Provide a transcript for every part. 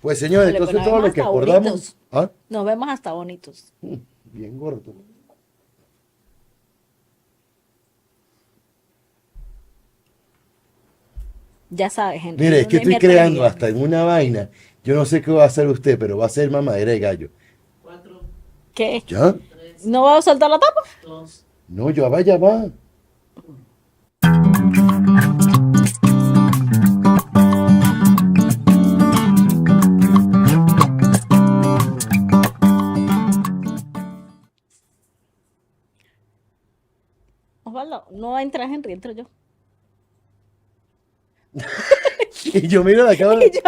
Pues señores, Vale, pues entonces nos todo vemos lo que hasta acordamos. bonitos. ¿Ah? Nos vemos hasta bonitos. Bien gordo. Ya sabes, Henry. Mire, es que lunes, estoy miércoles y creando viernes. hasta en una vaina. Yo no sé qué va a hacer usted, pero va a ser mamadera de gallo. ¿Qué? ¿Ya? ¿No va a soltar la tapa? No, ya va. Osvaldo, no entra Henry, entro yo. Y yo miro la cámara. Y yo,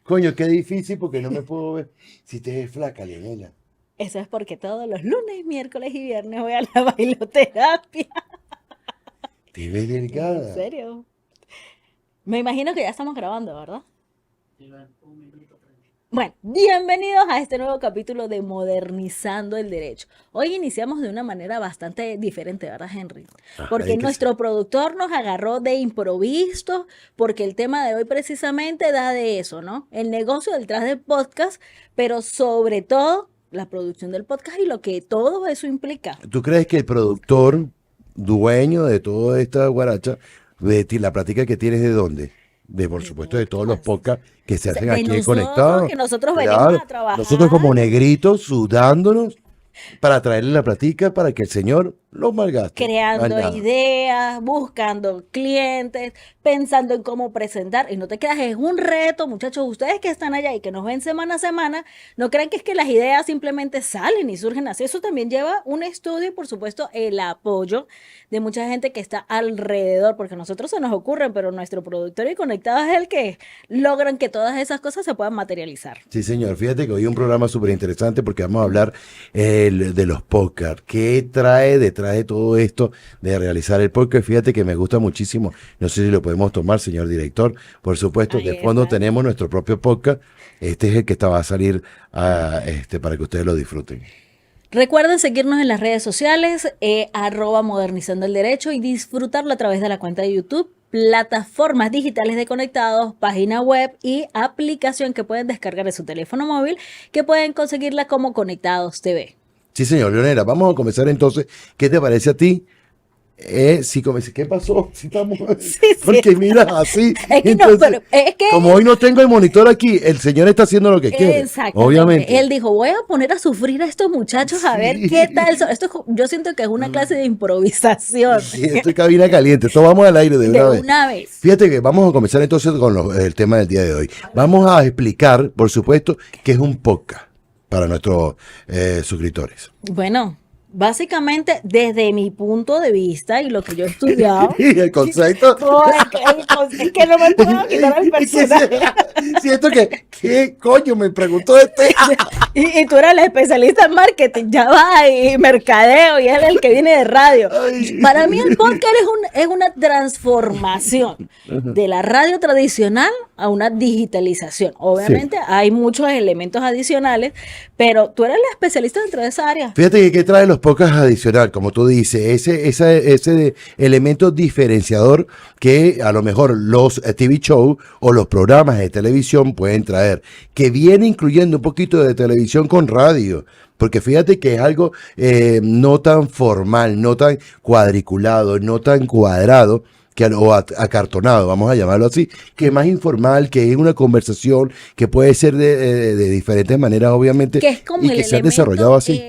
Coño, qué difícil porque no me puedo ver. Si te ves flaca, Leonela. eso es porque todos los lunes, miércoles y viernes voy a la bailoterapia. Te ves ¿En delgada. serio? Me imagino que ya estamos grabando, ¿verdad? Bueno, bienvenidos a este nuevo capítulo de Modernizando el Derecho. Hoy iniciamos de una manera bastante diferente, ¿verdad, Henry? Porque ¿En qué nuestro productor nos agarró de improviso, porque el tema de hoy precisamente da de eso, ¿no? El negocio detrás del podcast, pero sobre todo la producción del podcast y lo que todo eso implica. ¿Tú crees que el productor, dueño de toda esta guaracha, de la práctica que tienes de dónde? De, por De supuesto, de todos los podcast. podcasts que se hacen De aquí nosotros, conectados. que nosotros venimos Claro, a trabajar. nosotros como negritos sudándonos para traerle la plática para que el Señor lo malgaste. Creando Más nada. ideas, buscando clientes, pensando en cómo presentar. Y no te creas, es un reto, muchachos. Ustedes que están allá y que nos ven semana a semana, no crean que es que las ideas simplemente salen y surgen así. Eso también lleva un estudio y, por supuesto, el apoyo de mucha gente que está alrededor, porque a nosotros se nos ocurren, pero nuestro productor y conectado es el que logran que todas esas cosas se puedan materializar. Sí, señor. Fíjate que hoy un programa súper interesante porque vamos a hablar de los podcasts. ¿Qué trae detrás de todo esto de realizar el podcast? Fíjate que me gusta muchísimo. No sé si lo podemos tomar, señor director. Por supuesto, Ahí de fondo está. tenemos nuestro propio podcast. Este es el que va a salir para que ustedes lo disfruten. Recuerden seguirnos en las redes sociales, @modernizando el derecho y disfrutarlo a través de la cuenta de YouTube, plataformas digitales de conectados, página web y aplicación que pueden descargar de su teléfono móvil, que pueden conseguirla como Conectados TV. Sí, señor Leonela. Vamos a comenzar entonces. ¿Qué te parece a ti? ¿Qué pasó? Si estamos, porque mira, así. Es que no, Entonces, pero es que como hoy no tengo el monitor aquí, el señor está haciendo lo que quiere. exactamente. Obviamente. Él dijo, voy a poner a sufrir a estos muchachos a ver Sí. qué tal son. Yo siento que es una clase de improvisación. Sí, esto es cabina caliente. Esto vamos al aire de una De vez. una vez. Fíjate que vamos a comenzar entonces con el tema del día de hoy. Vamos a explicar, por supuesto, qué es un podcast para nuestros suscriptores. Bueno, básicamente desde mi punto de vista y lo que yo he estudiado, Y el concepto. no, es que no me puedo quitar el personaje. Siento que, ¿qué coño me preguntó este? Y tú eres el especialista en marketing, ya va, y mercadeo, y él es el que viene de radio. Ay. Para mí el podcast es una transformación de la radio tradicional a una digitalización. Obviamente hay muchos elementos adicionales, pero tú eres el especialista dentro de esa área. Fíjate que qué trae los podcasts adicional, como tú dices, ese elemento diferenciador que a lo mejor los TV show o los programas de televisión pueden traer, que viene incluyendo un poquito de televisión con radio. Porque fíjate que es algo no tan formal, no tan cuadriculado, no tan cuadrado, o acartonado, vamos a llamarlo así, que es más informal, que es una conversación que puede ser de diferentes maneras, obviamente, Que es como y el que se ha elemento, desarrollado así.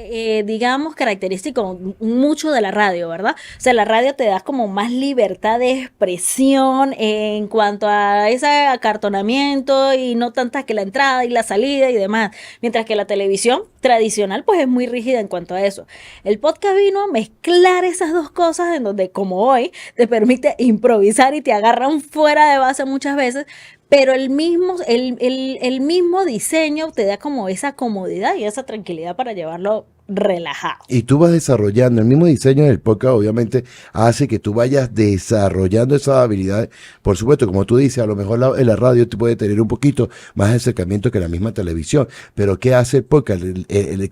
digamos, característico mucho de la radio, ¿verdad? O sea, la radio te da como más libertad de expresión en cuanto a ese acartonamiento y no tanta que la entrada y la salida y demás, mientras que la televisión tradicional pues es muy rígida en cuanto a eso. El podcast vino a mezclar esas dos cosas en donde, como hoy, te permite improvisar y te agarran fuera de base muchas veces, pero el mismo diseño te da como esa comodidad y esa tranquilidad para llevarlo relajado. Y tú vas desarrollando, el mismo diseño del podcast obviamente hace que tú vayas desarrollando esas habilidades. Por supuesto, como tú dices, a lo mejor en la radio te puede tener un poquito más de acercamiento que la misma televisión, pero ¿qué hace el podcast?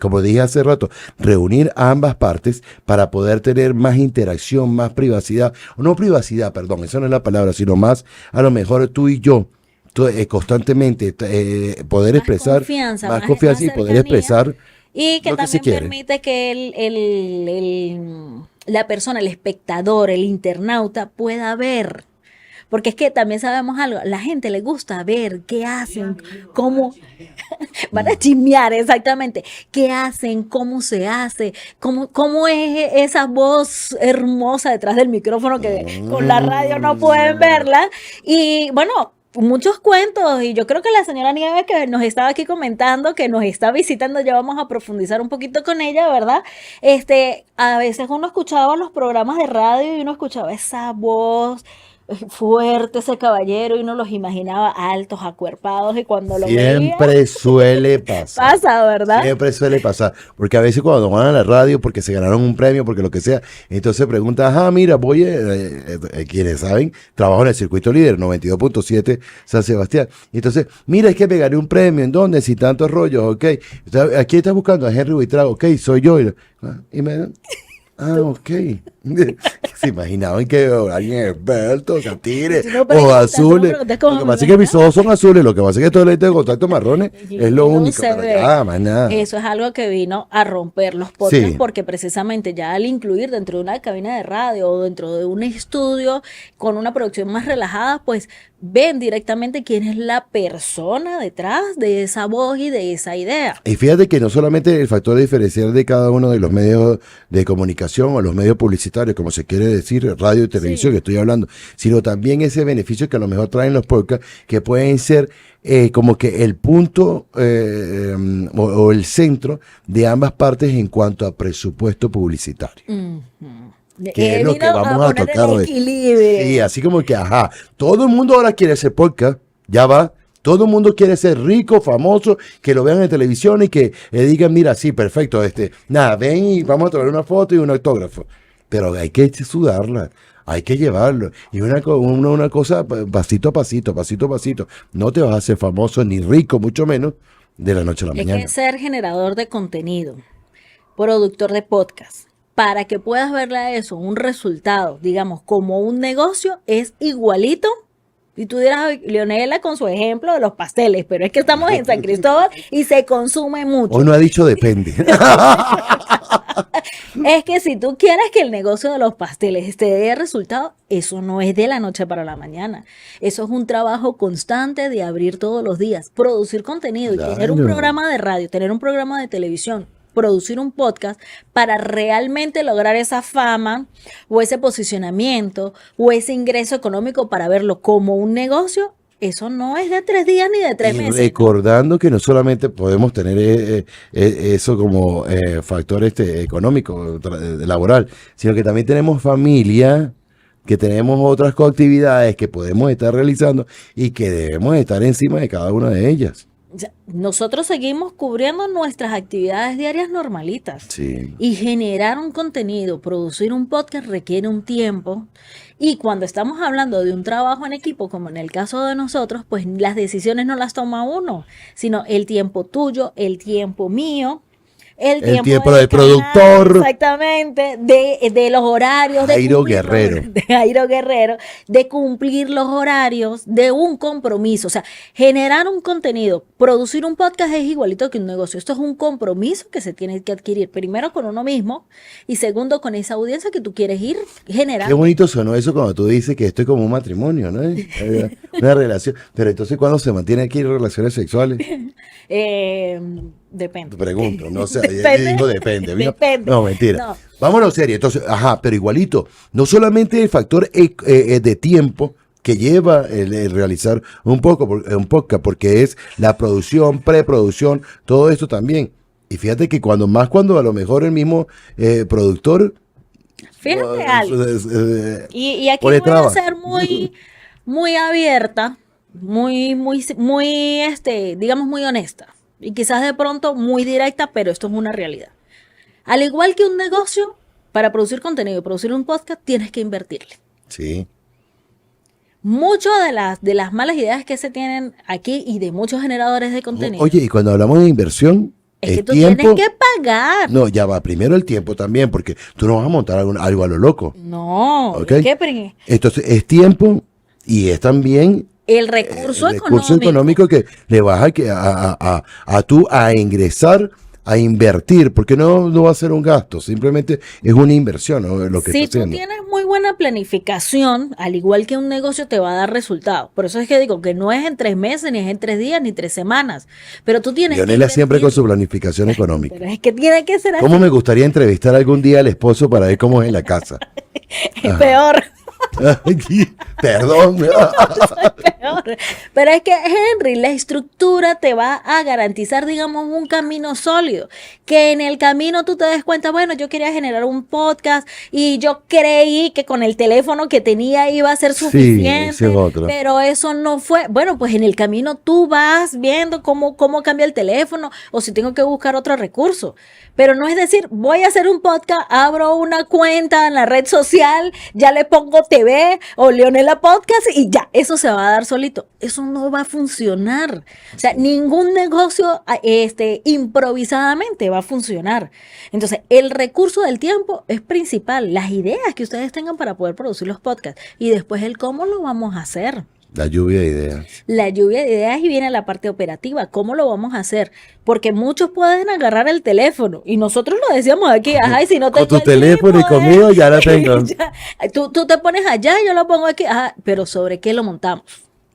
Como dije hace rato, reunir a ambas partes para poder tener más interacción, más privacidad, no privacidad, perdón, esa no es la palabra, sino más a lo mejor tú y yo constantemente poder Más expresar confianza, más más confianza y poder cercanía. expresar Y que lo que se también quiere. permite que la persona, el espectador, el internauta pueda ver. Porque es que también sabemos algo, la gente le gusta ver qué hacen, cómo van a chismear exactamente, qué hacen, cómo se hace, cómo es esa voz hermosa detrás del micrófono que con la radio no pueden Mm. verla. Y bueno, muchos cuentos, y yo creo que la señora Nieves que nos estaba aquí comentando, que nos está visitando, ya vamos a profundizar un poquito con ella, ¿verdad? A veces uno escuchaba los programas de radio y uno escuchaba esa voz fuerte, ese caballero, y uno los imaginaba altos, acuerpados, y cuando lo veía, Siempre suele pasar. pasa, ¿verdad? Siempre suele pasar. Porque a veces cuando van a la radio, porque se ganaron un premio, porque lo que sea, entonces preguntan, mira, voy, quienes saben, trabajo en el circuito líder, 92.7 San Sebastián. Y entonces, mira, es que me gané un premio, ¿en dónde? Sin tantos rollos, ok. Aquí estás buscando a Henry Buitrago, ok, soy yo. Y me ok. Se imaginaban que alguien experto, catire, No o azules. preguntas Lo cómo que me pasa es que mis llamo. ojos son azules, lo que pasa es que todo el lente de contacto marrones Y es lo no único, se pero ve. ya, más nada. Eso es algo que vino a romper los podcasts Sí. porque precisamente ya al incluir dentro de una cabina de radio o dentro de un estudio con una producción más relajada, pues ven directamente quién es la persona detrás de esa voz y de esa idea. Y fíjate que no solamente el factor diferencial de cada uno de los medios de comunicación o los medios publicitarios, como se quiere decir, radio y televisión, Sí. que estoy hablando, sino también ese beneficio que a lo mejor traen los podcasts, que pueden ser como que el punto o el centro de ambas partes en cuanto a presupuesto publicitario. Que es lo que Vino vamos a poner tocar el hoy. equilibrio. Sí, así como que, todo el mundo ahora quiere ser podcast, ya va. Todo el mundo quiere ser rico, famoso, que lo vean en televisión y que le digan, mira, sí, perfecto, nada, ven y vamos a tomar una foto y un autógrafo. Pero hay que sudarla, hay que llevarlo. Y una cosa, pasito a pasito, pasito a pasito. No te vas a hacer famoso ni rico, mucho menos, de la noche a la Es mañana. que ser generador de contenido, productor de podcast, para que puedas verle a eso un resultado, digamos, como un negocio, es igualito. Y tú dirás, "Ay, Leonela con su ejemplo de los pasteles, pero es que estamos en San Cristóbal y se consume mucho. Hoy no ha dicho depende. Es que si tú quieres que el negocio de los pasteles te dé resultado, eso no es de la noche para la mañana. Eso es un trabajo constante de abrir todos los días, producir contenido y tener un Claro. programa de radio, tener un programa de televisión, producir un podcast para realmente lograr esa fama o ese posicionamiento o ese ingreso económico para verlo como un negocio. Eso no es de 3 días ni de 3 Y meses. recordando que no solamente podemos tener eso como factor económico, laboral, sino que también tenemos familia, que tenemos otras actividades que podemos estar realizando y que debemos estar encima de cada una de ellas. O sea, nosotros seguimos cubriendo nuestras actividades diarias normalitas. Sí. Y generar un contenido, producir un podcast requiere un tiempo. Y cuando estamos hablando de un trabajo en equipo, como en el caso de nosotros, pues las decisiones no las toma uno, sino el tiempo tuyo, el tiempo mío, el tiempo del del canal, productor. exactamente, de los horarios, Jairo Guerrero. de Jairo Guerrero, de cumplir los horarios, de un compromiso. O sea, generar un contenido, producir un podcast es igualito que un negocio. Esto es un compromiso que se tiene que adquirir, primero con uno mismo y segundo con esa audiencia que tú quieres ir Qué generando. bonito sonó eso cuando tú dices que esto es como un matrimonio, ¿no? Una relación. Pero entonces, ¿cuándo se mantiene aquí relaciones sexuales? Depende. Te pregunto, no sé, Depende. digo depende. ¿vio? Depende. No, mentira. No. Vámonos serio. Entonces, pero igualito, no solamente el factor de tiempo que lleva el realizar un podcast, porque es la producción, preproducción, todo esto también. Y fíjate que cuando a lo mejor el mismo productor Fíjate algo. Y aquí pone voy a trabas. ser muy abierta, digamos muy honesta. Y quizás de pronto muy directa, pero esto es una realidad. Al igual que un negocio, para producir contenido y producir un podcast, tienes que invertirle. Sí. Muchas de las malas ideas que se tienen aquí y de muchos generadores de contenido Oye, y cuando hablamos de inversión, es que el tú tiempo. tienes que pagar. No, ya va, primero el tiempo también, porque tú no vas a montar algo a lo loco. No, ¿Ok? ¿qué? Entonces es tiempo y es también El recurso recurso económico. económico que le vas a ingresar, a invertir, porque no va a ser un gasto, simplemente es una inversión, ¿no? Lo que Si está tú haciendo. tienes muy buena planificación, al igual que un negocio te va a dar resultados. Por eso es que digo que no es en 3 meses, ni es en 3 días, ni 3 semanas. Pero tú tienes que Leonela siempre con invertir. su planificación económica. Pero es que tiene que ser ¿Cómo así. me gustaría entrevistar algún día al esposo para ver cómo es en la casa? Es peor. Perdón. Peor. Pero es que, Henry, la estructura te va a garantizar, digamos, un camino sólido. Que en el camino tú te des cuenta, bueno, yo quería generar un podcast y yo creí que con el teléfono que tenía iba a ser Sí, suficiente, ese es otro. pero eso no fue. Bueno, pues en el camino tú vas viendo cómo cambia el teléfono o si tengo que buscar otro recurso. Pero no es decir, voy a hacer un podcast, abro una cuenta en la red social, ya le pongo TV o Leonela Podcast y ya, eso se va a dar solito. Eso no va a funcionar. O sea, ningún negocio improvisadamente va a funcionar. Entonces, el recurso del tiempo es principal, las ideas que ustedes tengan para poder producir los podcasts y después el cómo lo vamos a hacer. La lluvia de ideas. La lluvia de ideas y viene la parte operativa. ¿Cómo lo vamos a hacer? Porque muchos pueden agarrar el teléfono y nosotros lo decíamos aquí. Ajá, y si no Con tengo tu el teléfono y trípode, conmigo ya la tengo. ya. Tú te pones allá, yo lo pongo aquí. Ajá, pero ¿sobre qué lo montamos?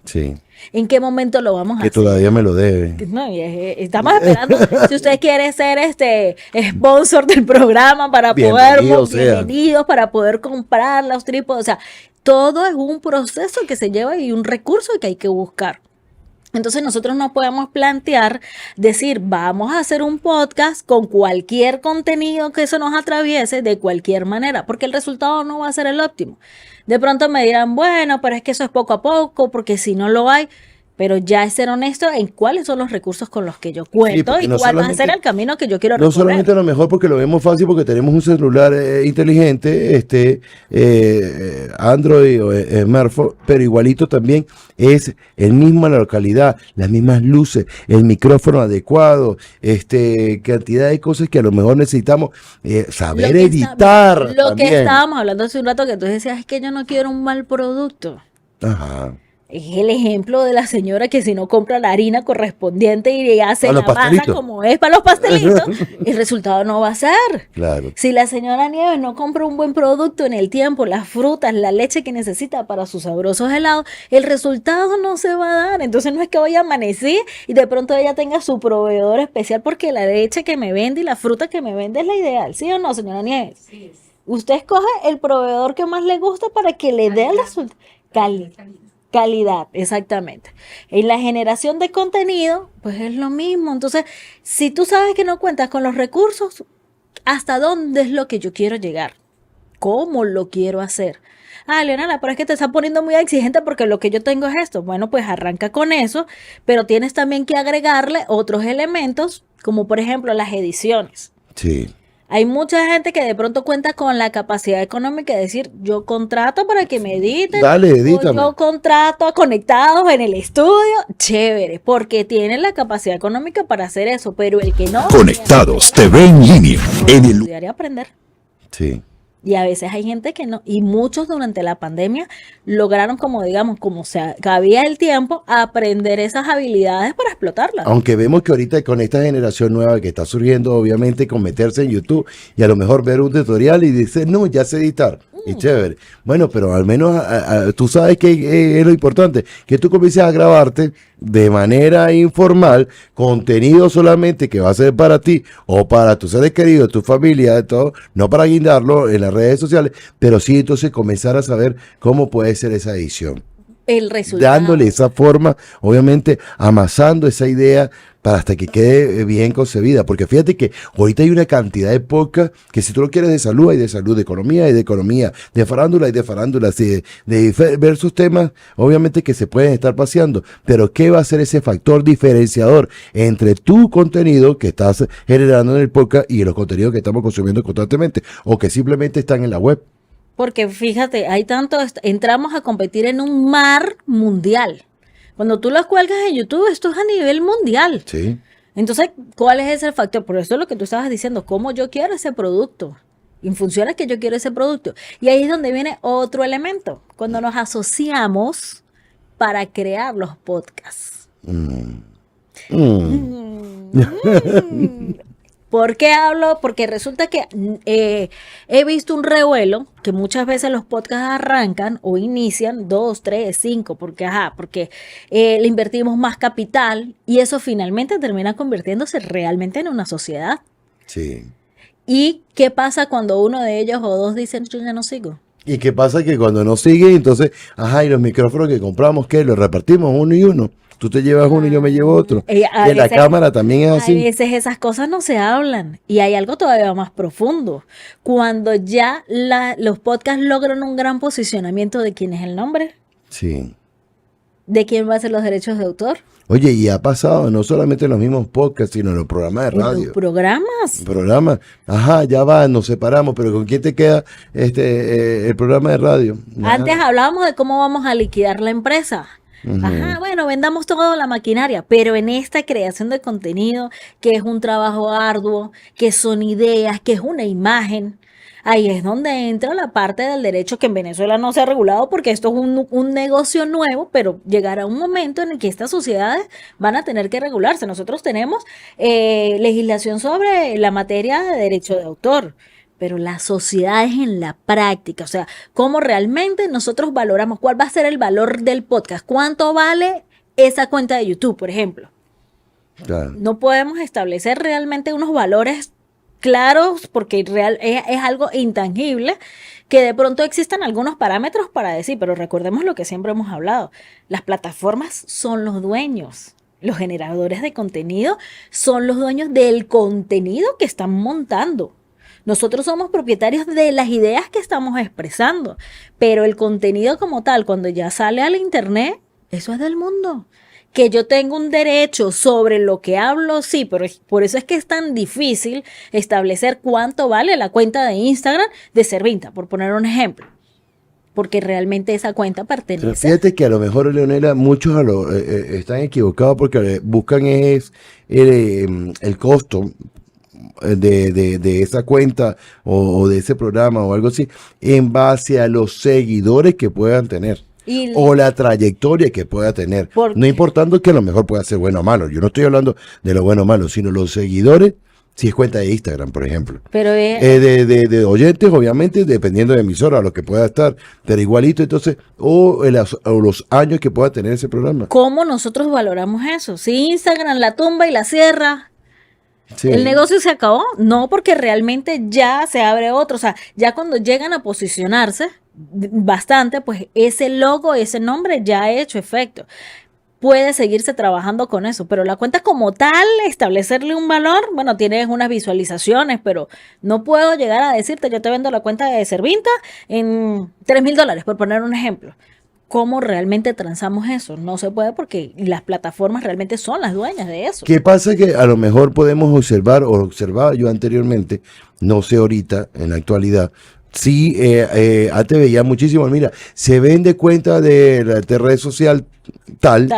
Sí, ¿En qué momento lo vamos a que hacer? todavía me lo debe. No, estamos esperando. Si usted quiere ser sponsor del programa para poder, Bienvenido sea. bienvenidos, para poder comprar los trípodes. O sea, todo es un proceso que se lleva y un recurso que hay que buscar. Entonces nosotros no podemos plantear, decir, vamos a hacer un podcast con cualquier contenido que se nos atraviese de cualquier manera, porque el resultado no va a ser el óptimo. De pronto me dirán, bueno, pero es que eso es poco a poco, porque si no lo hay, pero ya es ser honesto en cuáles son los recursos con los que yo cuento porque y no cuál va a ser solamente- el camino que yo quiero No recorrer. solamente a lo mejor porque lo vemos fácil, porque tenemos un celular inteligente, Android o smartphone, pero igualito también es el mismo en la localidad, las mismas luces, el micrófono adecuado, cantidad de cosas que a lo mejor necesitamos saber Lo que editar lo que también. estábamos hablando hace un rato que tú decías es que yo no quiero un mal producto. Ajá. Es el ejemplo de la señora que si no compra la harina correspondiente y hace A la los masa pastelitos. como es para los pastelitos, el resultado no va a ser. Claro. Si la señora Nieves no compra un buen producto en el tiempo, las frutas, la leche que necesita para sus sabrosos helados, el resultado no se va a dar. Entonces no es que vaya a amanecer y de pronto ella tenga su proveedor especial porque la leche que me vende y la fruta que me vende es la ideal. ¿Sí o no, señora Nieves? Sí, es Usted escoge el proveedor que más le gusta para que le dé el resultado. Calidad, exactamente. En la generación de contenido, pues es lo mismo. Entonces, si tú sabes que no cuentas con los recursos, ¿hasta dónde es lo que yo quiero llegar? ¿Cómo lo quiero hacer? Ah, Leonela, pero es que te estás poniendo muy exigente porque lo que yo tengo es esto. Bueno, pues arranca con eso, pero tienes también que agregarle otros elementos, como por ejemplo las ediciones. Sí. Hay mucha gente que de pronto cuenta con la capacidad económica de decir, yo contrato para que me editen, Dale, o edítame. yo contrato a conectados en el estudio, chévere, porque tienen la capacidad económica para hacer eso, pero el que no, Conectados TV en línea. En el estudiar y aprender. Sí. Y a veces hay gente que no, y muchos durante la pandemia lograron, como digamos, como se cabía el tiempo, aprender esas habilidades para explotarlas. Aunque vemos que ahorita con esta generación nueva que está surgiendo, obviamente con meterse en YouTube y a lo mejor ver un tutorial y decir, no, ya sé editar. Y chévere. Bueno, pero al menos tú sabes que es lo importante, que tú comiences a grabarte de manera informal, contenido solamente que va a ser para ti o para tus seres queridos, tu familia, todo, no para guindarlo en las redes sociales, pero sí entonces comenzar a saber cómo puede ser esa edición. El resultado. Dándole esa forma, obviamente amasando esa idea para hasta que quede bien concebida, porque fíjate que ahorita hay una cantidad de podcasts que si tú lo quieres de salud, hay de salud, de economía y de economía, de farándula y de farándula, de diversos temas, obviamente que se pueden estar paseando, pero ¿qué va a ser ese factor diferenciador entre tu contenido que estás generando en el podcast y los contenidos que estamos consumiendo constantemente o que simplemente están en la web? Porque fíjate, hay tanto, entramos a competir en un mar mundial. Cuando tú los cuelgas en YouTube, esto es a nivel mundial. Sí. Entonces, ¿cuál es ese factor? Por eso es lo que tú estabas diciendo, cómo yo quiero ese producto. En función a que yo quiero ese producto. Y ahí es donde viene otro elemento. Cuando nos asociamos para crear los podcasts. ¿Por qué hablo? Porque resulta que he visto un revuelo que muchas veces los podcasts arrancan o inician 2, 3, 5, porque le invertimos más capital y eso finalmente termina convirtiéndose realmente en una sociedad. Sí. ¿Y qué pasa cuando uno de ellos o dos dicen yo ya no sigo? ¿Y qué pasa? Que cuando no sigue, entonces, y los micrófonos que compramos, ¿qué? Los repartimos uno y uno. Tú te llevas uno y yo me llevo otro. A Y en la veces- cámara también es A así. veces esas cosas no se hablan y hay algo todavía más profundo. Cuando ya los podcasts logran un gran posicionamiento de quién es el nombre, Sí. de quién va a ser los derechos de autor, Oye, y ha pasado no solamente en los mismos podcasts, sino en los programas de en radio. los programas. Programa, ya va, nos separamos, pero ¿con quién te queda el programa de radio? Nada. Antes hablábamos de cómo vamos a liquidar la empresa. Bueno, vendamos toda la maquinaria, pero en esta creación de contenido, que es un trabajo arduo, que son ideas, que es una imagen, ahí es donde entra la parte del derecho que en Venezuela no se ha regulado porque esto es un negocio nuevo, pero llegará un momento en el que estas sociedades van a tener que regularse. Nosotros tenemos legislación sobre la materia de derecho de autor. Pero la sociedad es en la práctica, o sea, cómo realmente nosotros valoramos, cuál va a ser el valor del podcast, cuánto vale esa cuenta de YouTube, por ejemplo. Claro. No podemos establecer realmente unos valores claros porque es algo intangible que de pronto existan algunos parámetros para decir, pero recordemos lo que siempre hemos hablado, las plataformas son los dueños. Los generadores de contenido son los dueños del contenido que están montando. Nosotros somos propietarios de las ideas que estamos expresando, pero el contenido como tal, cuando ya sale al internet, eso es del mundo. Que yo tengo un derecho sobre lo que hablo, sí, pero por eso es que es tan difícil establecer cuánto vale la cuenta de Instagram de Servinta, por poner un ejemplo. Porque realmente esa cuenta Pero pertenece. fíjate que a lo mejor, Leonela, muchos están equivocados porque buscan el costo de esa cuenta o de ese programa o algo así en base a los seguidores que puedan tener Y- o la trayectoria que pueda tener, Porque- no importando que a lo mejor pueda ser bueno o malo. Yo no estoy hablando de lo bueno o malo, sino los seguidores, si es cuenta de Instagram, por ejemplo. Pero De oyentes, obviamente, dependiendo de emisora, lo que pueda estar, pero igualito, entonces, o los años que pueda tener ese programa. ¿cómo nosotros valoramos eso? Si Instagram la tumba y la cierra, Sí. ¿el negocio se acabó? No, porque realmente ya se abre otro. O sea, ya cuando llegan a posicionarse bastante, pues ese logo, ese nombre ya ha hecho efecto. Puede seguirse trabajando con eso, pero la cuenta como tal, establecerle un valor, bueno, tienes unas visualizaciones, pero no puedo llegar a decirte, yo te vendo la cuenta de Servinta en $3,000, por poner un ejemplo. ¿Cómo realmente transamos eso? No se puede porque las plataformas realmente son las dueñas de eso. ¿Qué pasa? Que a lo mejor podemos observar, o observaba yo anteriormente, no sé ahorita, en la actualidad, sí, antes veía muchísimo, mira, se vende cuenta de red social tal,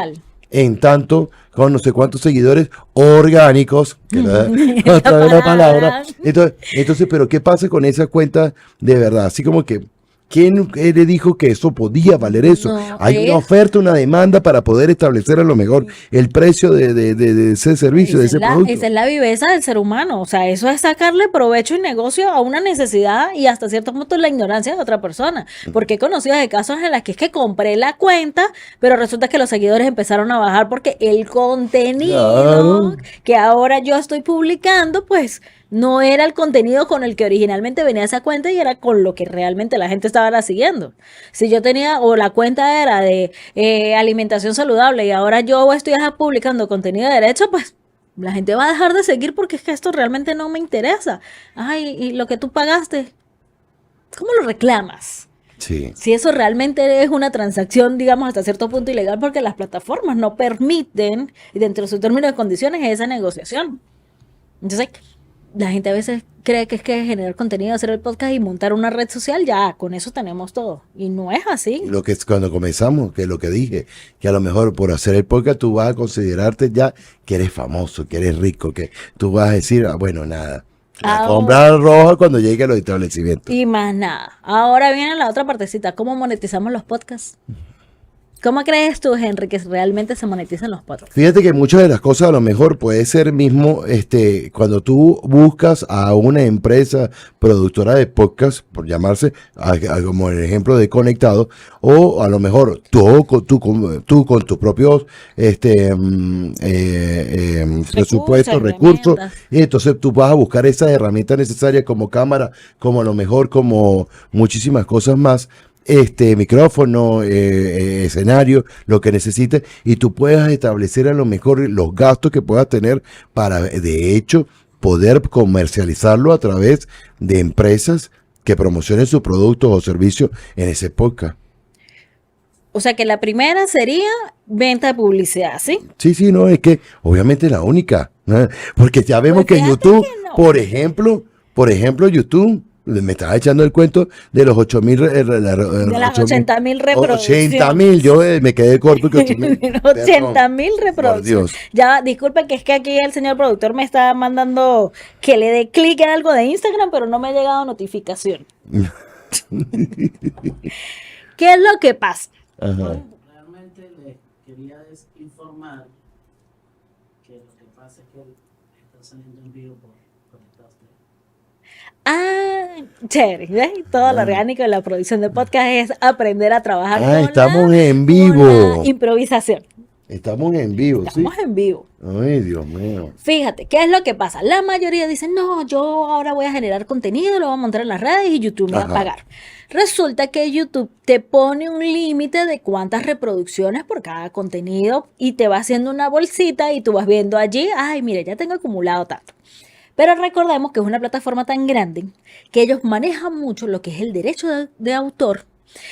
en tanto, con no sé cuántos seguidores orgánicos, que otra vez la palabra. Entonces, pero ¿qué pasa con esa cuenta de verdad? Así como que, ¿quién le dijo que eso podía valer eso? No, Hay una oferta, una demanda para poder establecer a lo mejor el precio de ese servicio, de ese producto. Esa es la viveza del ser humano. O sea, eso es sacarle provecho y negocio a una necesidad y hasta cierto punto la ignorancia de otra persona. Porque he conocido de casos en los que es que compré la cuenta, pero resulta que los seguidores empezaron a bajar porque el contenido que ahora yo estoy publicando, pues no era el contenido con el que originalmente venía esa cuenta y era con lo que realmente la gente estaba siguiendo. Si yo tenía, o la cuenta era de alimentación saludable y ahora yo estoy publicando contenido de derecho, pues la gente va a dejar de seguir porque es que esto realmente no me interesa. Ay, y lo que tú pagaste, ¿cómo lo reclamas? Sí. Si eso realmente es una transacción, digamos, hasta cierto punto ilegal porque las plataformas no permiten, dentro de sus términos y condiciones, esa negociación. Entonces, la gente a veces cree que es que generar contenido, hacer el podcast y montar una red social, ya, con eso tenemos todo. Y no es así. Lo que es cuando comenzamos, que es lo que dije, que a lo mejor por hacer el podcast tú vas a considerarte ya que eres famoso, que eres rico, que tú vas a decir, bueno, nada, la alfombra roja cuando llegue a los establecimientos. Y más nada. Ahora viene la otra partecita, ¿cómo monetizamos los podcasts? ¿Cómo crees tú, Henry, que realmente se monetizan los podcasts? Fíjate que muchas de las cosas a lo mejor puede ser mismo, cuando tú buscas a una empresa productora de podcast, por llamarse, como el ejemplo de Conectado, o a lo mejor tú con tus propios presupuestos, recursos, herramientas. y entonces tú vas a buscar esas herramientas necesarias como cámara, como a lo mejor como muchísimas cosas más, micrófono, escenario, lo que necesites, y tú puedas establecer a lo mejor los gastos que puedas tener para, de hecho, poder comercializarlo a través de empresas que promocionen sus productos o servicios en ese podcast. O sea que la primera sería venta de publicidad, ¿sí? Sí, no, es que obviamente la única, ¿no? Porque ya vemos Pues que fíjate YouTube, que no. por ejemplo, YouTube, me estaba echando el cuento de los 8.000, De las 80.000 reproducciones. 80.000, yo me quedé corto que 8.000. 80.000 Por reproducciones. Dios. Ya, disculpen que es que aquí el señor productor me está mandando que le dé clic en algo de Instagram, pero no me ha llegado notificación. ¿Qué es lo que pasa? Ajá. Realmente les quería informar que lo que pasa es que está saliendo en vivo por Conectados TV. Ah, chévere, ¿ves? Todo lo orgánico de la producción de podcast es aprender a trabajar con Estamos en con vivo. la improvisación. Estamos en vivo, sí. Estamos en vivo. Ay, Dios mío. Fíjate, ¿qué es lo que pasa? La mayoría dicen, no, yo ahora voy a generar contenido, lo voy a montar en las redes y YouTube me va a Ajá. pagar. Resulta que YouTube te pone un límite de cuántas reproducciones por cada contenido y te va haciendo una bolsita y tú vas viendo allí, ay, mire, ya tengo acumulado tanto. Pero recordemos que es una plataforma tan grande que ellos manejan mucho lo que es el derecho de autor.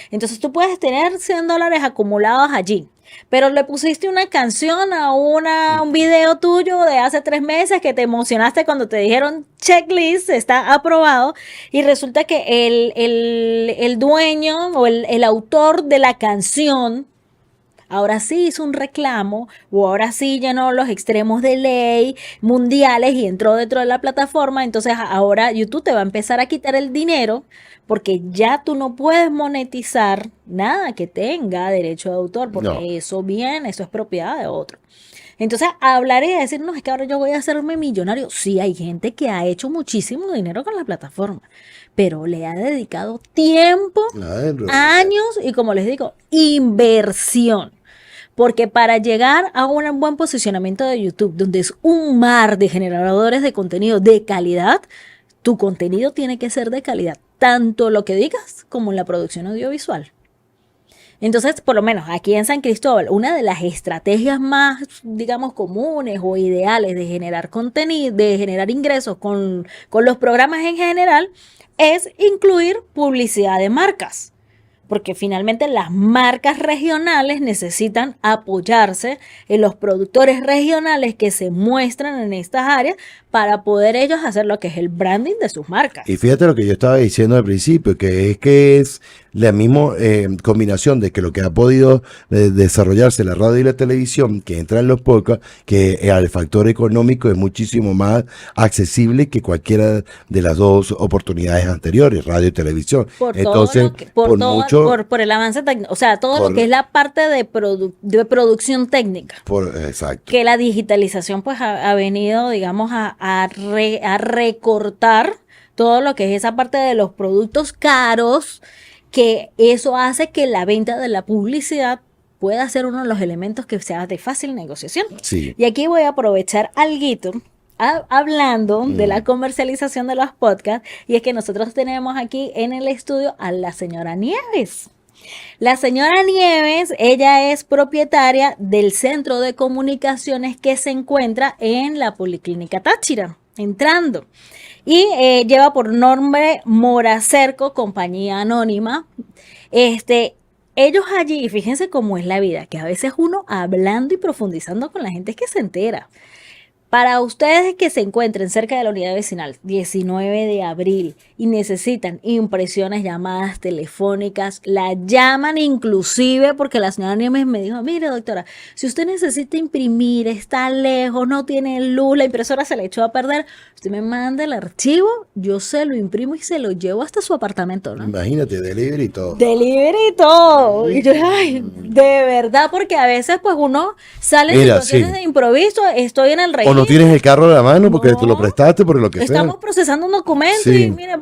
Entonces tú puedes tener $100 acumulados allí, pero le pusiste una canción a un video tuyo de hace 3 meses que te emocionaste cuando te dijeron checklist, está aprobado, y resulta que el dueño o el autor de la canción ahora sí hizo un reclamo o ahora sí llenó los extremos de ley mundiales y entró dentro de la plataforma, entonces ahora YouTube te va a empezar a quitar el dinero porque ya tú no puedes monetizar nada que tenga derecho de autor porque No. eso es propiedad de otro. Entonces, hablar y decir, no, es que ahora yo voy a hacerme millonario. Sí, hay gente que ha hecho muchísimo dinero con la plataforma, pero le ha dedicado tiempo, años y, como les digo, inversión. Porque para llegar a un buen posicionamiento de YouTube, donde es un mar de generadores de contenido de calidad, tu contenido tiene que ser de calidad, tanto lo que digas como en la producción audiovisual. Entonces, por lo menos aquí en San Cristóbal, una de las estrategias más, digamos, comunes o ideales de generar contenido, de generar ingresos con los programas en general, es incluir publicidad de marcas. Porque finalmente las marcas regionales necesitan apoyarse en los productores regionales que se muestran en estas áreas para poder ellos hacer lo que es el branding de sus marcas. Y fíjate lo que yo estaba diciendo al principio, que es la misma combinación de que lo que ha podido desarrollarse la radio y la televisión, que entra en los podcasts, que el factor económico es muchísimo más accesible que cualquiera de las dos oportunidades anteriores, radio y televisión. Por Entonces, todo lo que, por, todo, mucho, por el avance técnico, o sea, todo lo que es la parte de producción técnica. Exacto. Que la digitalización pues ha venido, digamos, a recortar todo lo que es esa parte de los productos caros, que eso hace que la venta de la publicidad pueda ser uno de los elementos que sea de fácil negociación. Sí. Y aquí voy a aprovechar alguito hablando de la comercialización de los podcasts, y es que nosotros tenemos aquí en el estudio a la señora Nieves. La señora Nieves, ella es propietaria del centro de comunicaciones que se encuentra en la Policlínica Táchira, entrando. Y lleva por nombre Moracerco, compañía anónima. Ellos allí, fíjense cómo es la vida, que a veces uno hablando y profundizando con la gente es que se entera. Para ustedes que se encuentren cerca de la unidad vecinal, 19 de abril, y necesitan impresiones, llamadas telefónicas, la llaman inclusive porque la señora Nieves me dijo, mire doctora, si usted necesita imprimir, está lejos, no tiene luz, la impresora se le echó a perder, usted me manda el archivo, yo se lo imprimo y se lo llevo hasta su apartamento, ¿no? Imagínate, delivery y todo. Delivery y todo. Y yo, ay, de verdad, porque a veces pues uno sale en Mira, situaciones sí. de improviso, estoy en el O registro. no tienes el carro a la mano porque No. te lo prestaste, por lo que Estamos sea. procesando un documento Sí. y mire,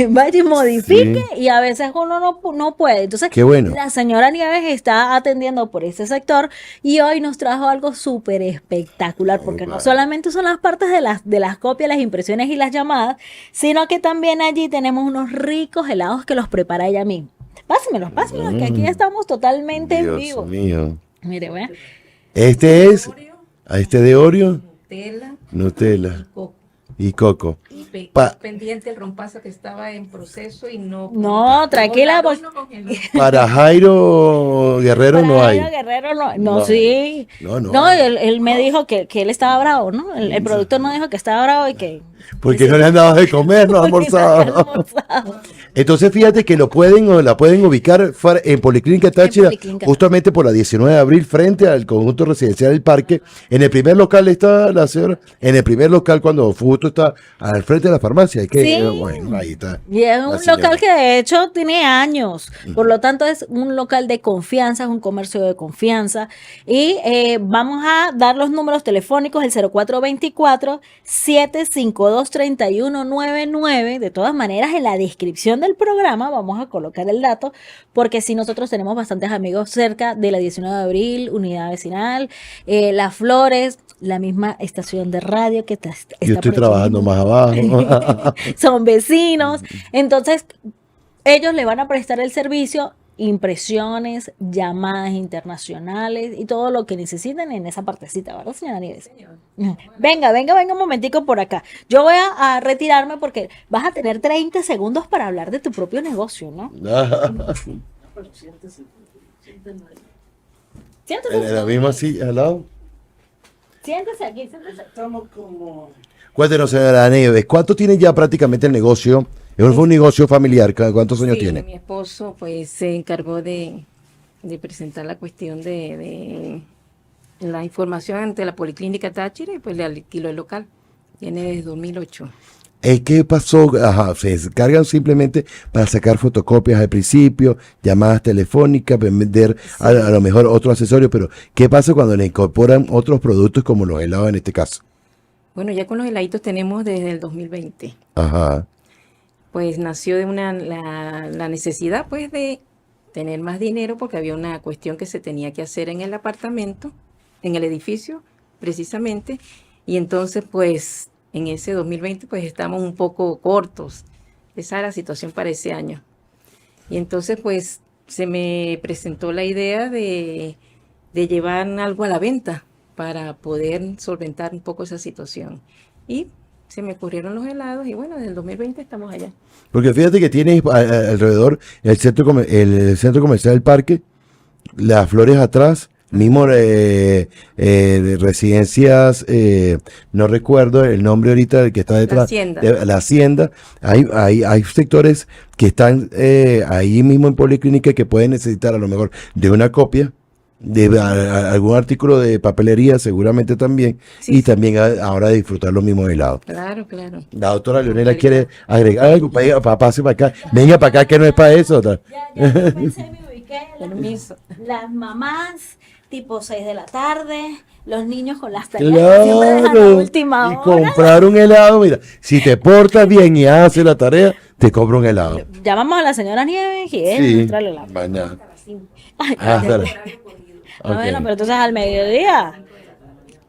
vaya y modifique, Sí. y a veces uno no puede. Entonces, Qué bueno. la señora Nieves está atendiendo por ese sector y hoy nos trajo algo súper espectacular, porque no claro. solamente son las partes de las copias, las impresiones y las llamadas, sino que también allí tenemos unos ricos helados que los prepara ella misma. Pásenmelos, que aquí estamos totalmente en Dios vivo. mío. Mire, bueno. Este es, a este de Oreo, Tela, Nutella coco. y coco. Y Pa- pendiente el rompazo que estaba en proceso y no. No, tranquila, Pues, pues. Para Jairo Guerrero Para no hay. Jairo Guerrero no, No. sí. No, Él me dijo que él estaba bravo, ¿no? El productor no dijo que estaba bravo y que... Porque no le han dado de comer, no ha porque no había almorzado. almorzado. Entonces fíjate que la pueden ubicar en Policlínica Táchira, Policlínica. justamente por la 19 de abril, frente al conjunto residencial del parque. En el primer local está la señora, en el primer local cuando justo está al frente de la farmacia. Hay que, Sí. bueno, ahí está. Y es la un señora. local que de hecho tiene años, por lo tanto es un local de confianza, es un comercio de confianza. Y vamos a dar los números telefónicos, el 0424-752-3199. De todas maneras, en la descripción del programa vamos a colocar el dato, porque si nosotros tenemos bastantes amigos cerca de la 19 de abril, unidad vecinal, Las Flores, la misma estación de radio que está Yo estoy por aquí trabajando mismo. más abajo. Son vecinos. Entonces, ellos le van a prestar el servicio, impresiones, llamadas internacionales y todo lo que necesiten en esa partecita, ¿verdad, señora Nieves? Venga un momentico por acá. Yo voy a retirarme porque vas a tener 30 segundos para hablar de tu propio negocio, ¿no? Pero siéntese ahí. Siéntese, En la misma silla al lado. siéntese aquí, siéntese. Estamos como Cuéntenos, señora Nieves, ¿cuánto tiene ya prácticamente el negocio? Es un negocio familiar, ¿cuántos años Sí, tiene? mi esposo pues se encargó de presentar la cuestión de la información ante la Policlínica Táchira y pues le alquiló el local. Tiene desde 2008. ¿Qué pasó? Ajá, se descargan simplemente para sacar fotocopias al principio, llamadas telefónicas, vender a lo mejor otro accesorio, pero ¿qué pasa cuando le incorporan otros productos como los helados en este caso? Bueno, ya con los heladitos tenemos desde el 2020. Ajá. Pues nació de la necesidad pues de tener más dinero porque había una cuestión que se tenía que hacer en el apartamento, en el edificio precisamente, y entonces pues en ese 2020 pues estamos un poco cortos. Esa era la situación para ese año. Y entonces pues se me presentó la idea de llevar algo a la venta para poder solventar un poco esa situación. Y se me ocurrieron los helados y bueno, desde el 2020 estamos allá. Porque fíjate que tienes alrededor el centro comercial del parque, Las Flores atrás, mismo de residencias, no recuerdo el nombre ahorita del que está detrás. Hacienda. La Hacienda. Hay sectores que están ahí mismo en Policlínica que pueden necesitar a lo mejor de una copia, de algún artículo de papelería seguramente también, Sí, y sí. también ahora disfrutar los mismos helados. Claro, claro. La doctora Leonela quiere agregar algo, pase para acá, venga para acá que no es para eso. Ya yo pensé, me ubiqué. Permiso. Las mamás, tipo 6 de la tarde, los niños con las tareas que siempre dejan a Claro, última y hora. comprar un helado, mira, si te portas bien y haces la tarea, te compro un helado. Llamamos a la señora Nieves y ella Sí, nos trae el helado. mañana. Ay, Ah, ay, dale. bueno, Ok. pero entonces al mediodía.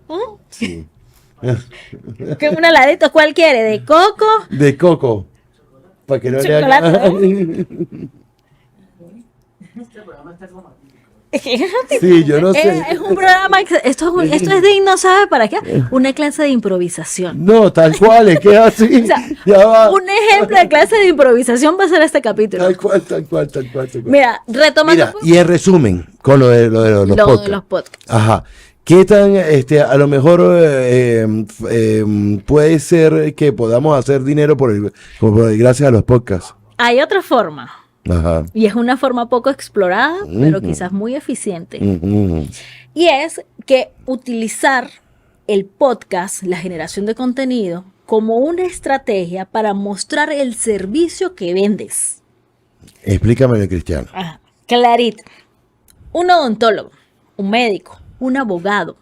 ¿Mm? Sí. ¿Qué un heladito cuál quiere? ¿De coco? De coco. Para que no le haga. Chocolate, este programa está como Sí, yo no sé. Es un programa, esto es digno, ¿sabe para qué? Una clase de improvisación. No, tal cual, es que es así. O sea, Ya va. un ejemplo de clase de improvisación va a ser este capítulo. Tal cual, tal cual, tal cual. Tal cual. Mira, retomando Mira, y en resumen, con lo de los lo podcasts. de los podcasts. Ajá. ¿Qué tan, a lo mejor puede ser que podamos hacer dinero gracias a los podcasts? Hay otra forma, Ajá. y es una forma poco explorada, pero Ujú. quizás muy eficiente. Ujú. Y es que utilizar el podcast, la generación de contenido, como una estrategia para mostrar el servicio que vendes. Explícamelo, Cristiano. Ajá, clarito. Un odontólogo, un médico, un abogado,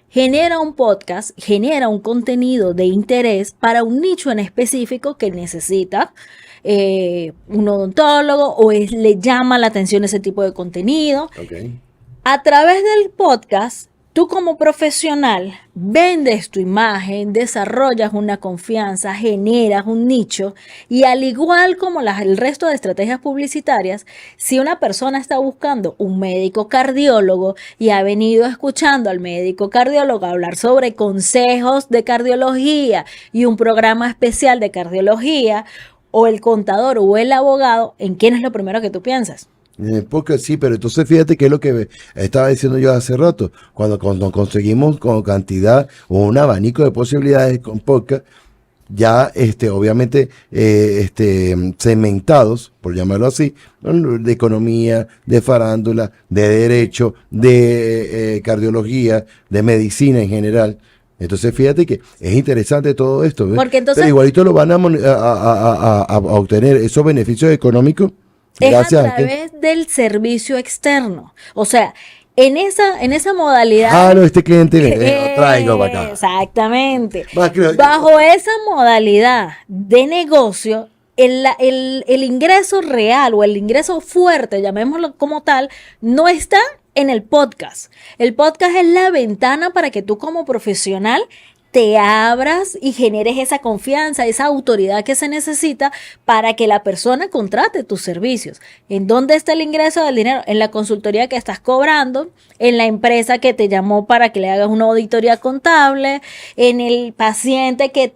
genera un podcast, genera un contenido de interés para un nicho en específico que necesita un odontólogo o le llama la atención ese tipo de contenido. Okay. A través del podcast, tú como profesional vendes tu imagen, desarrollas una confianza, generas un nicho y al igual como el resto de estrategias publicitarias, si una persona está buscando un médico cardiólogo y ha venido escuchando al médico cardiólogo hablar sobre consejos de cardiología y un programa especial de cardiología, o el contador o el abogado, ¿en quién es lo primero que tú piensas? Porque sí, pero entonces fíjate que es lo que estaba diciendo yo hace rato, cuando conseguimos con cantidad o un abanico de posibilidades con podcast, ya obviamente segmentados, por llamarlo así, ¿no? De economía, de farándula, de derecho, de cardiología, de medicina en general. Entonces fíjate que es interesante todo esto, ¿ves? Porque entonces pero igualito lo van a obtener esos beneficios económicos. es a Gracias. través del servicio externo. O sea, en esa modalidad. Jalo este cliente, lo traigo para acá. Exactamente. Creo- Bajo esa modalidad de negocio, el ingreso real o el ingreso fuerte, llamémoslo como tal, no está en el podcast. El podcast es la ventana para que tú como profesional te abras y generes esa confianza, esa autoridad que se necesita para que la persona contrate tus servicios. ¿En dónde está el ingreso del dinero? En la consultoría que estás cobrando, en la empresa que te llamó para que le hagas una auditoría contable, en el paciente que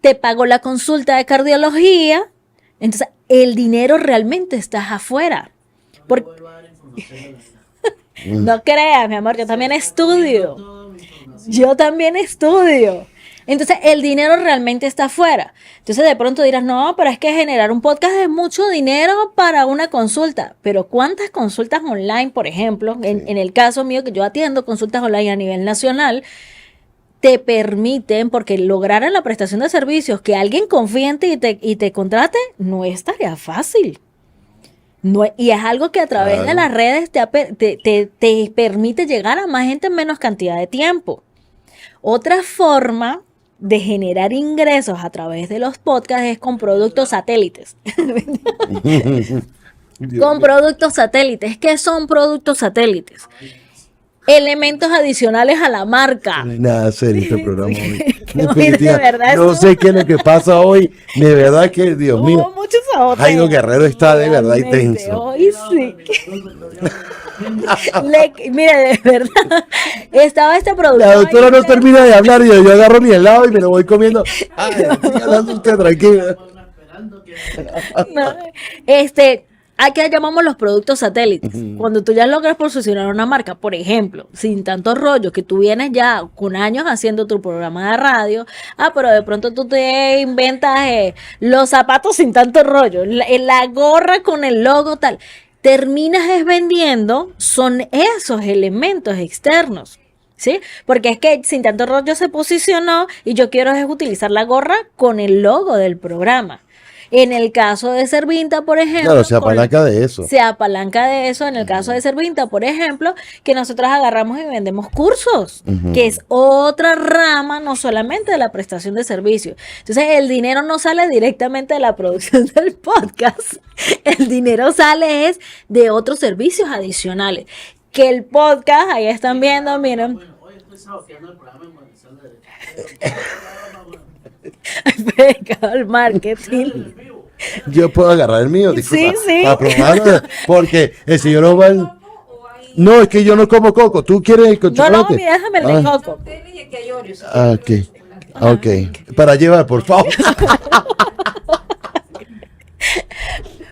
te pagó la consulta de cardiología. Entonces, el dinero realmente está afuera. Por- Vuelvo a dar información de la vida. No creas, mi amor, yo también estudio. Toda mi información. Yo también estudio. Entonces, el dinero realmente está afuera. Entonces, de pronto dirás, no, pero es que generar un podcast es mucho dinero para una consulta. Pero ¿cuántas consultas online, por ejemplo, en el caso mío que yo atiendo consultas online a nivel nacional, te permiten, porque lograr la prestación de servicios que alguien confíe en ti y te contrate, no es tarea fácil. No, y es algo que a través de las redes te permite llegar a más gente en menos cantidad de tiempo. Otra forma de generar ingresos a través de los podcasts es con productos satélites. Con productos satélites. ¿Qué son productos satélites? Elementos adicionales a la marca. No hay nada serio este programa hoy. Que hoy de verdad no sé qué es lo que pasa hoy. De verdad que, Dios mío. Hubo muchos saboteos. Jairo Guerrero está de verdad Realmente, intenso. Hoy sí. Mire, de verdad, estaba este producto. La doctora ahí, no termina de hablar y yo agarro mi helado y me lo voy comiendo. Ay, siga hablando usted tranquila. Esperando que No, acá llamamos los productos satélites. Cuando tú ya logras posicionar una marca, por ejemplo, sin tanto rollo, que tú vienes ya con años haciendo tu programa de radio, pero de pronto tú te inventas los zapatos sin tanto rollo, la gorra con el logo tal. Terminas vendiendo, son esos elementos externos. ¿Sí? Porque es que sin tanto rollo se posicionó y yo quiero es utilizar la gorra con el logo del programa. En el caso de Servinta, por ejemplo. Claro, se apalanca de eso. Se apalanca de eso. En el caso de Servinta, por ejemplo, que nosotros agarramos y vendemos cursos, que es otra rama, no solamente de la prestación de servicios. Entonces, el dinero no sale directamente de la producción del podcast. El dinero sale es de otros servicios adicionales. Que el podcast, ahí están viendo, miren. bueno, hoy estoy saboteando el programa en Monetizar de Derecho. Pecado el marketing. Yo puedo agarrar el mío, disculpa, sí. para probarlo, porque el señor Oval... No, es que yo no como coco. ¿Tú quieres el con No, chocolate? mira, déjame el de coco. Ok. Para llevar, por favor.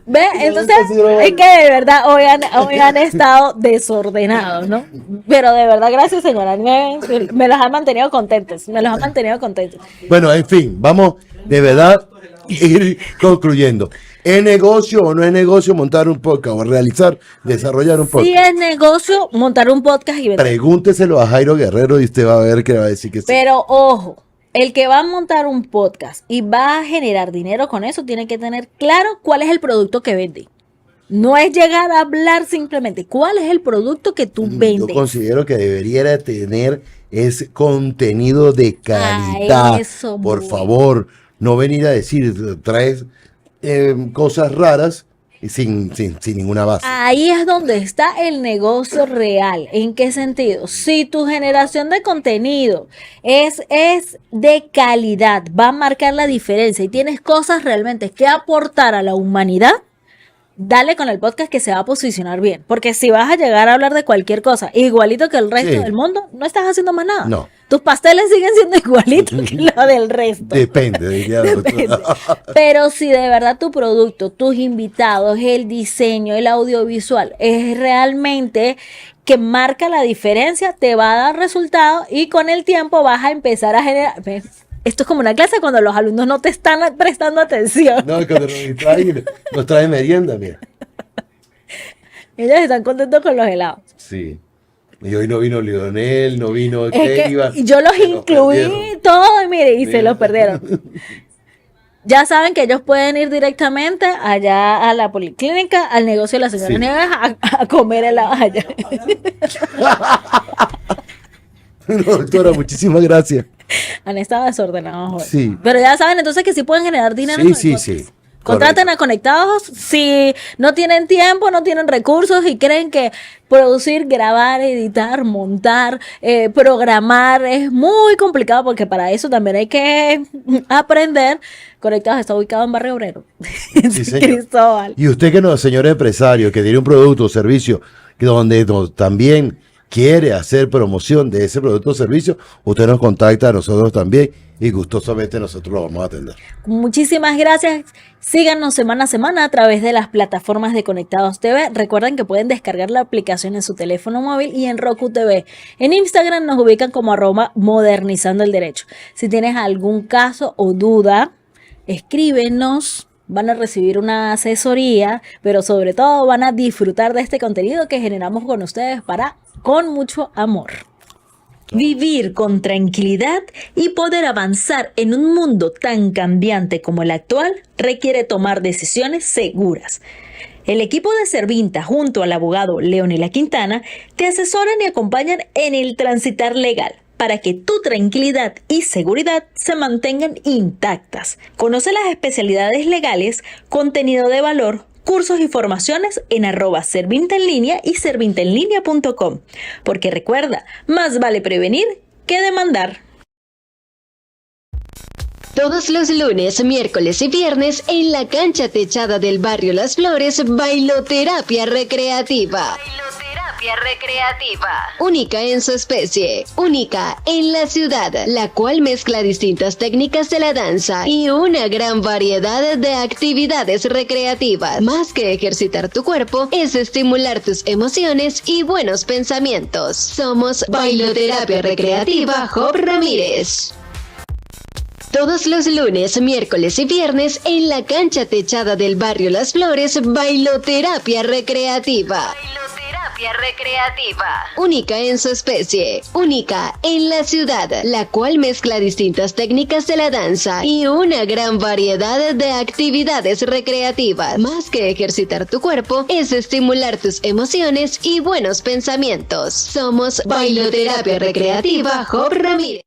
¿Ve? Entonces, es que de verdad hoy han estado desordenados, ¿no? Pero de verdad, gracias, señora Nieves. Me los han mantenido contentos. Bueno, en fin, vamos de verdad a ir concluyendo. ¿Es negocio o no es negocio montar un podcast o desarrollar un podcast? Sí es negocio montar un podcast y vender. Pregúnteselo a Jairo Guerrero y usted va a ver que va a decir que sí. Pero ojo, el que va a montar un podcast y va a generar dinero con eso tiene que tener claro cuál es el producto que vende. No es llegar a hablar simplemente. ¿Cuál es el producto que tú vendes? Yo considero que debería tener ese contenido de calidad. Eso, por muy. favor, no venir a decir, traes cosas raras y sin ninguna base. Ahí es donde está el negocio real. ¿En qué sentido? Si tu generación de contenido es de calidad, va a marcar la diferencia y tienes cosas realmente que aportar a la humanidad, dale con el podcast que se va a posicionar bien. Porque si vas a llegar a hablar de cualquier cosa, igualito que el resto Sí. del mundo, no estás haciendo más nada. No. Tus pasteles siguen siendo igualitos que lo del resto. Depende, diría la Depende. doctora. Pero si de verdad tu producto, tus invitados, el diseño, el audiovisual es realmente que marca la diferencia, te va a dar resultado y con el tiempo vas a empezar a generar. ¿Ves? Esto es como una clase cuando los alumnos no te están prestando atención. No, cuando nos trae merienda, mira. Ellos están contentos con los helados. Sí. Y hoy no vino Lionel, no vino Es que Keiva. yo los Se incluí perdieron. todos, mire, y se Mira. los perdieron. Ya saben que ellos pueden ir directamente allá a la policlínica, al negocio de la señora Sí. Nieves, a comer helados allá. No, doctora, muchísimas gracias. Han estado desordenados hoy. Sí. Pero ya saben entonces que sí pueden generar dinero. Sí, con el sí, podcast. sí. Contraten Correcto. a Conectados si no tienen tiempo, no tienen recursos y creen que producir, grabar, editar, montar, programar es muy complicado porque para eso también hay que aprender. Conectados está ubicado en Barrio Obrero. Sí, señor. Cristóbal. Y usted que no, señor empresario, que tiene un producto o servicio donde también quiere hacer promoción de ese producto o servicio, usted nos contacta a nosotros también y gustosamente nosotros lo vamos a atender. Muchísimas gracias. Síganos semana a semana a través de las plataformas de Conectados TV. Recuerden que pueden descargar la aplicación en su teléfono móvil y en Roku TV. En Instagram nos ubican como @modernizando el derecho. Si tienes algún caso o duda, escríbenos. Van a recibir una asesoría, pero sobre todo van a disfrutar de este contenido que generamos con ustedes con mucho amor. Vivir con tranquilidad y poder avanzar en un mundo tan cambiante como el actual requiere tomar decisiones seguras. El equipo de Servinta junto al abogado Leonela Quintana te asesoran y acompañan en el transitar legal para que tu tranquilidad y seguridad se mantengan intactas. Conoce las especialidades legales, contenido de valor, cursos y formaciones en @Servinta en línea y servintaenlinea.com. Porque recuerda, más vale prevenir que demandar. Todos los lunes, miércoles y viernes en la cancha techada del barrio Las Flores, Bailoterapia Recreativa. Única en su especie, única en la ciudad, la cual mezcla distintas técnicas de la danza y una gran variedad de actividades recreativas. Más que ejercitar tu cuerpo, es estimular tus emociones y buenos pensamientos. Somos Bailoterapia Recreativa Job Ramírez. Todos los lunes, miércoles y viernes en la cancha techada del barrio Las Flores, Bailoterapia Recreativa. Única en su especie, única en la ciudad, la cual mezcla distintas técnicas de la danza y una gran variedad de actividades recreativas. Más que ejercitar tu cuerpo, es estimular tus emociones y buenos pensamientos. Somos Bailoterapia Recreativa Job Ramírez.